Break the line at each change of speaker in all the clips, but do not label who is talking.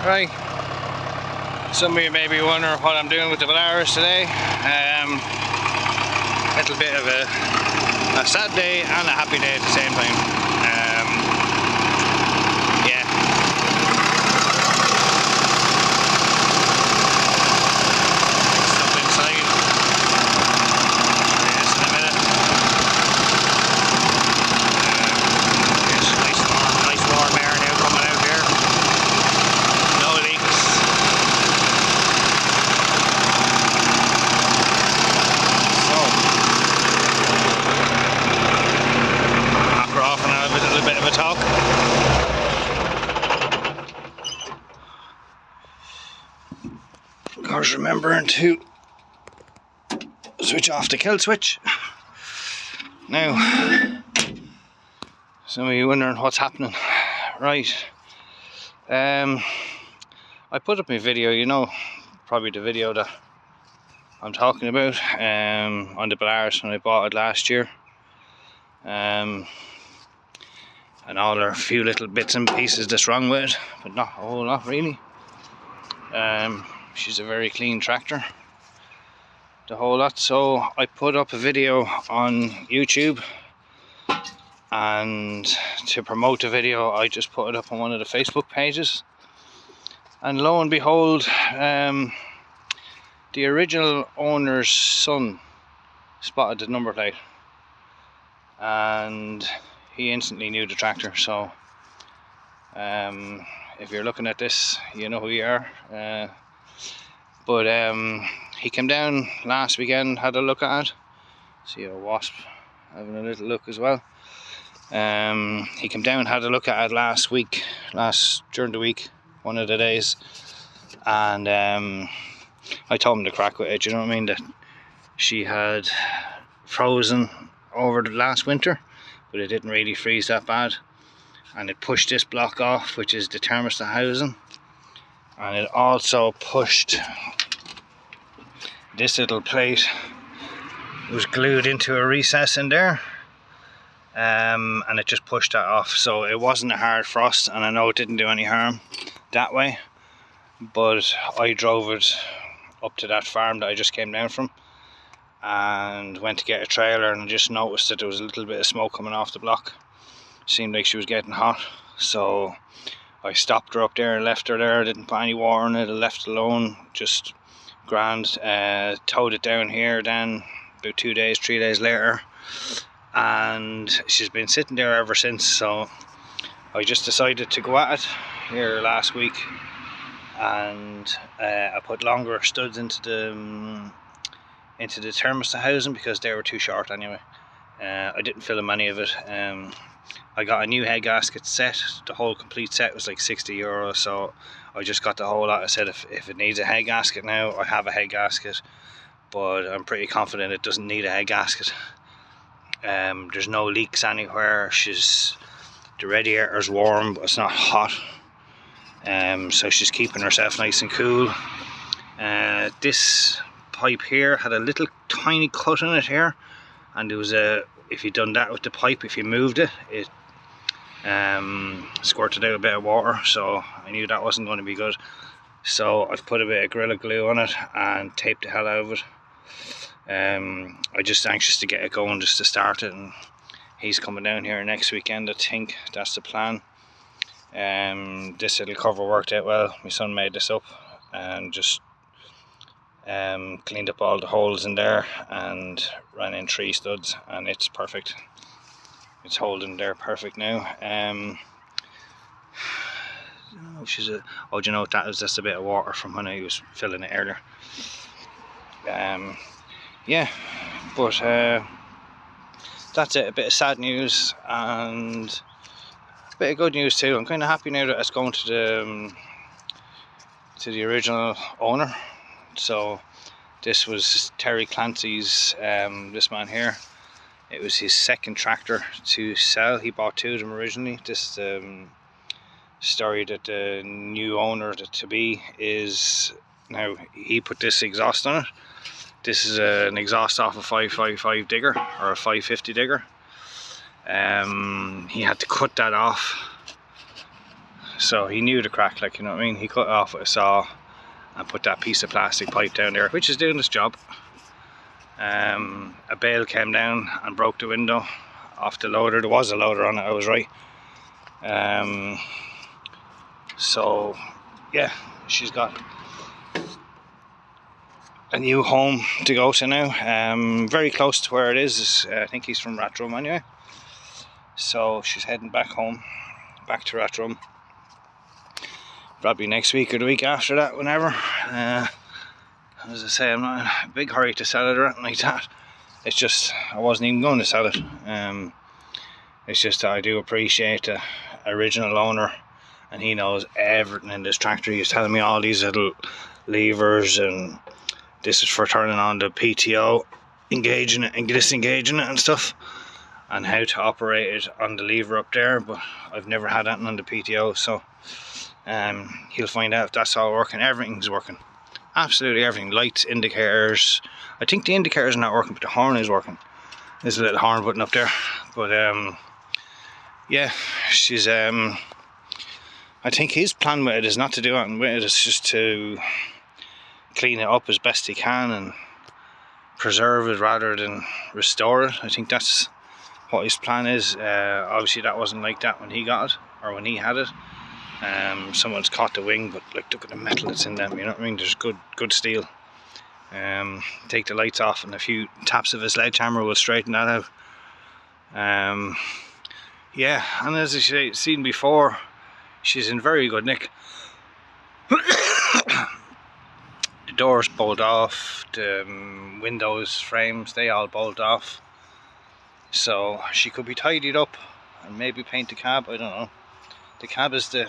Right, some of you may be wondering what I'm doing with the Belarus today. A little bit of a sad day and a happy day at the same time. Yeah. Stuff inside. Show you this in a minute. There's nice warm air now coming out here. No leaks. Off and have a little bit of a talk. Of course, remembering to switch off the kill switch. Now, some of you wondering what's happening. Right, I put up my video, you know, probably the video that I'm talking about, on the Belarus when I bought it last year. And all there are a few little bits and pieces that's wrong with it, but not a whole lot really. She's a very clean tractor, the whole lot. So I put up a video on YouTube, and to promote the video I just put it up on one of the Facebook pages, and lo and behold, the original owner's son spotted the number plate, and he instantly knew the tractor. So if you're looking at this, you know who you are. But he came down last weekend, had a look at it. See a wasp having a little look as well. He came down, had a look at it during the week, one of the days, and I told him to crack with it, you know what I mean, that she had frozen over the last winter, but it didn't really freeze that bad, and it pushed this block off, which is the thermostat housing, and it also pushed this little plate. It was glued into a recess in there, and it just pushed that off. So it wasn't a hard frost, and I know it didn't do any harm that way, but I drove it up to that farm that I just came down from and went to get a trailer, and I just noticed that there was a little bit of smoke coming off the block. Seemed like she was getting hot, so I stopped her up there and left her there. I didn't put any water in it, I left it alone, just grand. Towed it down here then about 3 days later, and she's been sitting there ever since. So I just decided to go at it here last week, and I put longer studs into the thermostat housing because they were too short anyway. I didn't fill them any of it. I got a new head gasket set. The whole complete set was like €60, so I just got the whole lot. I said if it needs a head gasket now, I have a head gasket, but I'm pretty confident it doesn't need a head gasket. There's no leaks anywhere. The radiator's warm, but it's not hot. So she's keeping herself nice and cool. This pipe here had a little tiny cut in it here, and there was if you'd done that with the pipe, if you moved it, it squirted out a bit of water, so I knew that wasn't going to be good. So I've put a bit of Gorilla Glue on it and taped the hell out of it. I'm just anxious to get it going, just to start it, and he's coming down here next weekend, I think that's the plan. This little cover worked out well. My son made this up and just cleaned up all the holes in there and ran in 3 studs, and it's perfect. It's holding there perfect now. Oh, do you know what that is? That's a bit of water from when I was filling it earlier. Yeah, but that's it. A bit of sad news and a bit of good news too. I'm kind of happy now that it's going to the original owner. So this was Terry Clancy's, this man here. It was his second tractor to sell. He bought 2 of them originally. This story that the new owner, the to-be, is now, he put this exhaust on it. This is an exhaust off a 555 digger or a 550 digger. He had to cut that off So he knew the crack, like, you know what I mean. He cut it off with a saw and put that piece of plastic pipe down there, which is doing its job. A bale came down and broke the window off the loader. There was a loader on it, I was right. So yeah, she's got a new home to go to now. Very close to where it is. I think he's from Rathdrum anyway. So she's heading back home, back to Rathdrum. Probably next week or the week after that, whenever. As I say, I'm not in a big hurry to sell it or anything like that. It's just, I wasn't even going to sell it. It's just that I do appreciate the original owner, and he knows everything in this tractor. He's telling me all these little levers, and this is for turning on the PTO, engaging it and disengaging it and stuff, and how to operate it on the lever up there, but I've never had that on the PTO, so he'll find out if that's all working. Everything's working. Absolutely everything. Lights, indicators. I think the indicators are not working, but the horn is working. There's a little horn button up there. But yeah, she's I think his plan with it is not to do anything with it, it's just to clean it up as best he can and preserve it rather than restore it. I think that's what his plan is. Obviously that wasn't like that when he got it, or when he had it. Someone's caught the wing, but like, look at the metal that's in them, you know what I mean? There's good steel. Take the lights off and a few taps of a sledgehammer will straighten that out. Yeah, and as I've seen before, she's in very good nick. The doors bolt off, the windows, frames, they all bolt off. So she could be tidied up and maybe paint the cab, I don't know. The cab is the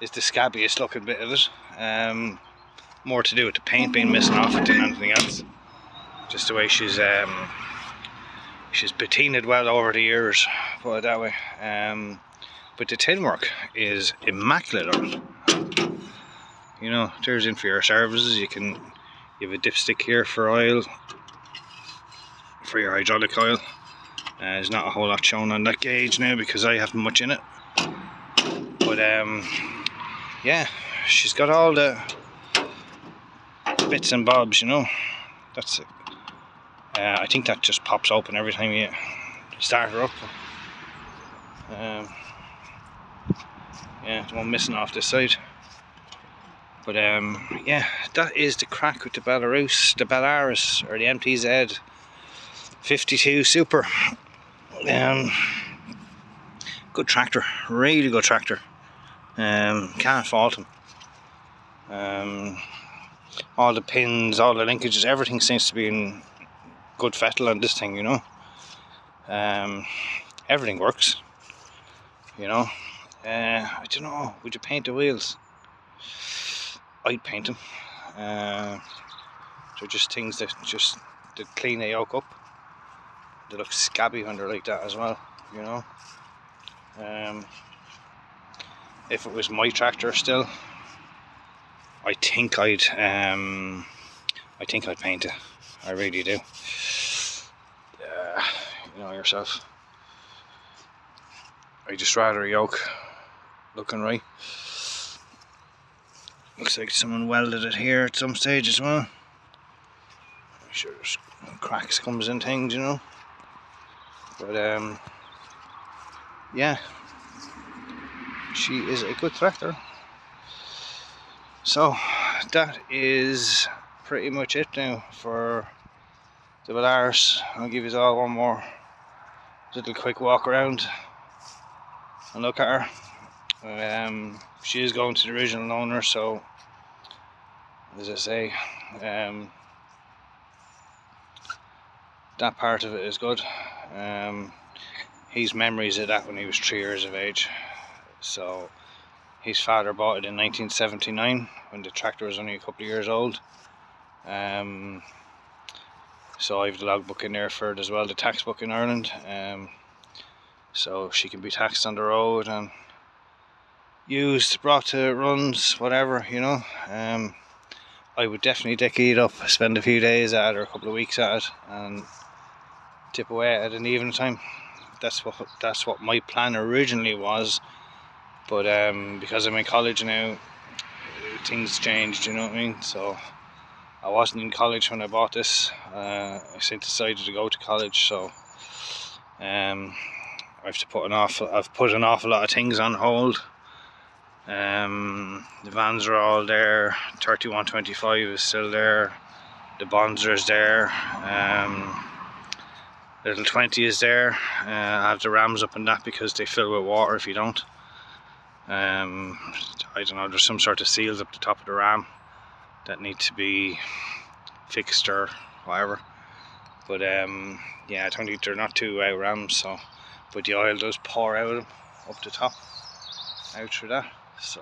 scabbiest looking bit of it. More to do with the paint being missing off it than anything else. Just the way she's patinaed well over the years, put it that way. But the tin work is immaculate on it. You know, there's in for your services. You have a dipstick here for oil, for your hydraulic oil. There's not a whole lot shown on that gauge now because I haven't much in it. But yeah, she's got all the bits and bobs, you know. That's it. I think that just pops open every time you start her up. Yeah, the one missing off this side. But yeah, that is the crack with the Belarus, or the MTZ 52 Super. Good tractor, really good tractor. Can't fault him. All the pins, all the linkages, everything seems to be in good fettle on this thing, you know. Everything works, you know. I don't know, would you paint the wheels? I'd paint them. They're just things that clean a yoke up. They look scabby when they're like that as well, you know. If it was my tractor still, I think I'd paint it. I really do. You know yourself. I just rather a yoke looking right. Looks like someone welded it here at some stage as well. I'm sure there's cracks comes in things, you know. But yeah, she is a good tractor. So that is pretty much it now for the Belarus. I'll give you all one more little quick walk around and look at her. She is going to the original owner, so as I say, that part of it is good. His memories of that when he was 3 years of age. So his father bought it in 1979 when the tractor was only a couple of years old. So I have the logbook in there for it as well, the tax book in Ireland. So she can be taxed on the road and used, brought to runs, whatever, you know. I would definitely dicky it up, spend a few days at it or a couple of weeks at it, and tip away at it in the evening time. That's what my plan originally was, But because I'm in college now, things changed, you know what I mean? So I wasn't in college when I bought this. I decided to go to college, so I've put an awful lot of things on hold. The vans are all there. 3125 is still there. The Bonzer is there. Little 20 is there. I have the rams up and that because they fill with water if you don't. I don't know, there's some sort of seals up the top of the ram that need to be fixed or whatever. But yeah, I don't think they're not too out rams, so but the oil does pour out of them up the top, out through that, so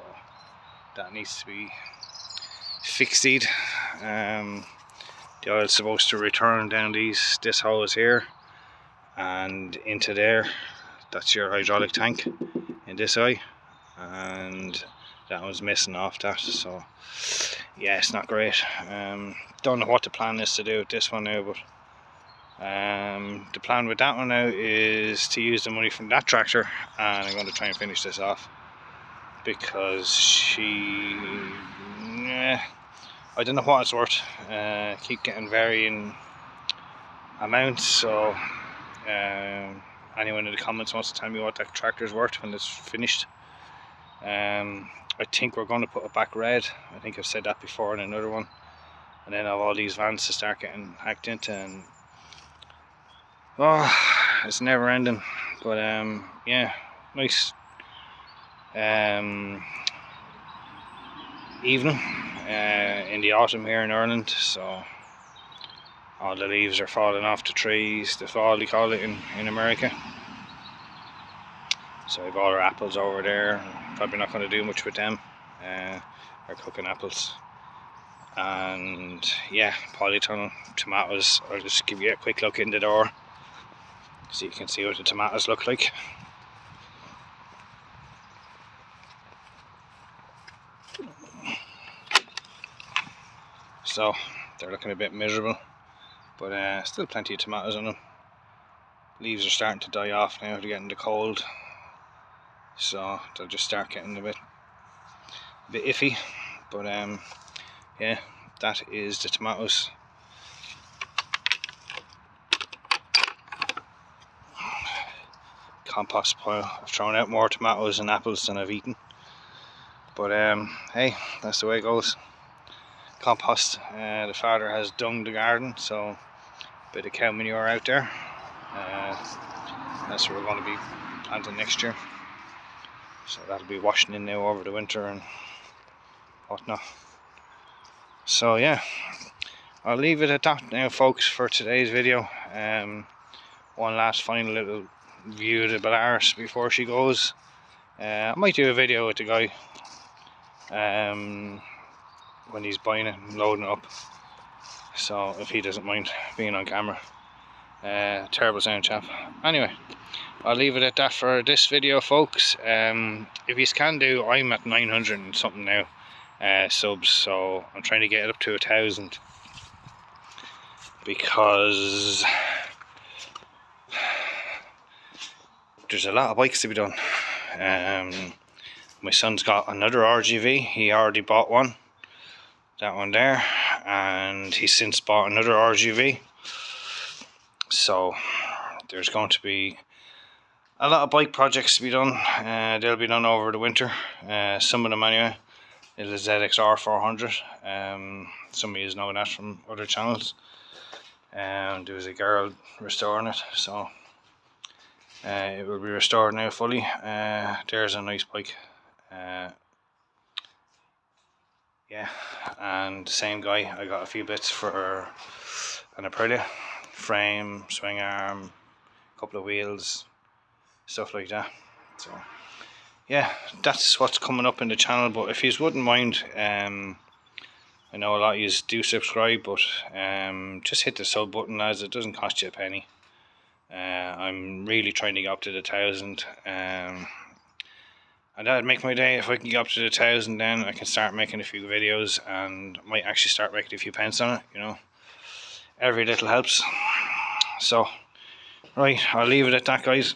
that needs to be fixed. The oil's supposed to return down this hose here and into there. That's your hydraulic tank in this eye, and that one's missing off that, so yeah, it's not great. Don't know what the plan is to do with this one now, but the plan with that one now is to use the money from that tractor, and I'm going to try and finish this off because I don't know what it's worth. Keep getting varying amounts, so anyone in the comments wants to tell me what that tractor is worth when it's finished. I think we're going to put it back red. I think I've said that before in another one, and then have all these vans to start getting hacked into, and oh, it's never ending. But yeah, nice evening in the autumn here in Ireland, so all the leaves are falling off the trees, the fall they call it in America. So we've all our apples over there. Probably not going to do much with them. We're cooking apples. And yeah, polytunnel tomatoes. I'll just give you a quick look in the door so you can see what the tomatoes look like. So they're looking a bit miserable, but still plenty of tomatoes on them. Leaves are starting to die off now, they're getting the cold, so they'll just start getting a bit iffy. But yeah, that is the tomatoes. Compost pile. I've thrown out more tomatoes and apples than I've eaten, but hey, that's the way it goes. Compost. The father has dunged the garden, so a bit of cow manure out there. That's what we're going to be planting next year, so that'll be washing in now over the winter and whatnot. So yeah, I'll leave it at that now, folks, for today's video. One last final little view of the Belarus before she goes. I might do a video with the guy when he's buying it and loading it up, so if he doesn't mind being on camera. Terrible sound, chap. Anyway, I'll leave it at that for this video, folks. If you can do, I'm at 900 and something now subs, so I'm trying to get it up to 1,000 because there's a lot of bikes to be done. My son's got another RGV. He already bought one, that one there, and he's since bought another RGV. So there's going to be a lot of bike projects to be done. They'll be done over the winter, some of them anyway. It's a ZXR 400. Some of you know that from other channels. There was a girl restoring it, so it will be restored now fully. There's a nice bike. Yeah, and the same guy, I got a few bits for an Aprilia. Frame, swing arm, couple of wheels, stuff like that. So yeah, that's what's coming up in the channel. But if you wouldn't mind, I know a lot of you do subscribe, but just hit the sub button, as it doesn't cost you a penny. I'm really trying to get up to the 1,000, and that'd make my day. If I can get up to the 1,000, then I can start making a few videos and might actually start making a few pence on it, you know. Every little helps. So right, I'll leave it at that, guys.